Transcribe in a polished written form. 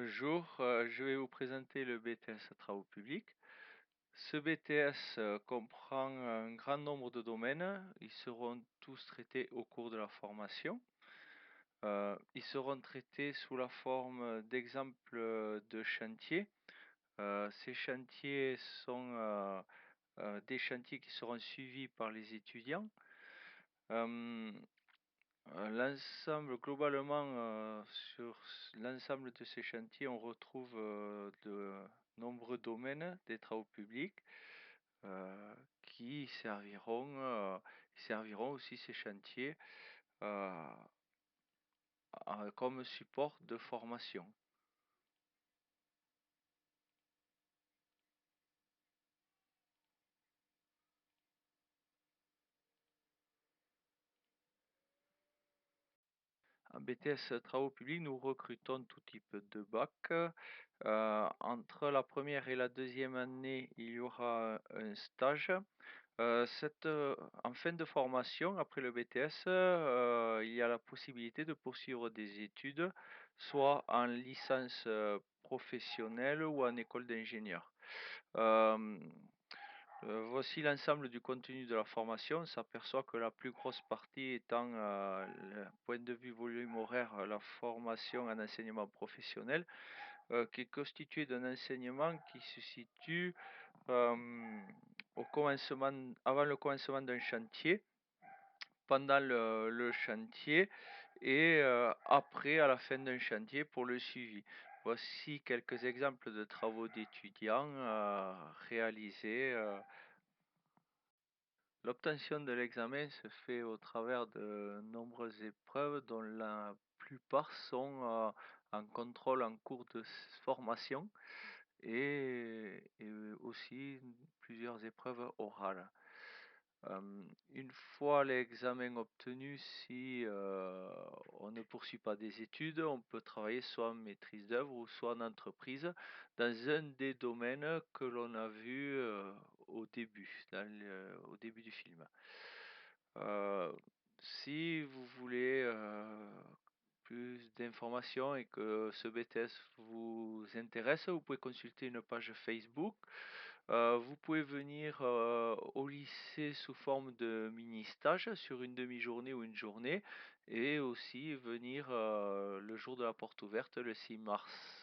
Bonjour, je vais vous présenter le BTS Travaux publics. Ce BTS comprend un grand nombre de domaines. Ils seront tous traités au cours de la formation. Ils seront traités sous la forme d'exemples de chantiers. Ces chantiers sont des chantiers qui seront suivis par les étudiants. Euh, L'ensemble, globalement, sur l'ensemble de ces chantiers, on retrouve de nombreux domaines des travaux publics euh, qui serviront aussi ces chantiers euh, comme support de formation. En BTS Travaux publics, nous recrutons tout type de bac. Entre la première et la deuxième année, il y aura un stage. En fin de formation, après le BTS, il y a la possibilité de poursuivre des études, soit en licence professionnelle ou en école d'ingénieur. Euh, Voici l'ensemble du contenu de la formation. On s'aperçoit que la plus grosse partie étant, le point de vue volume horaire, la formation en enseignement professionnel, qui est constituée d'un enseignement qui se situe euh, avant le commencement d'un chantier, pendant le chantier et après, à la fin d'un chantier pour le suivi. Voici quelques exemples de travaux d'étudiants réalisés. L'obtention de l'examen se fait au travers de nombreuses épreuves dont la plupart sont en contrôle en cours de formation et aussi plusieurs épreuves orales. Une fois l'examen obtenu, si on ne poursuit pas des études, on peut travailler soit en maîtrise d'œuvre ou soit en entreprise dans un des domaines que l'on a vu au début du film. Euh, Si vous voulez plus d'informations et que ce BTS vous intéresse, vous pouvez consulter une page Facebook. Vous pouvez venir au lycée sous forme de mini-stage sur une demi-journée ou une journée et aussi venir le jour de la porte ouverte le 6 mars.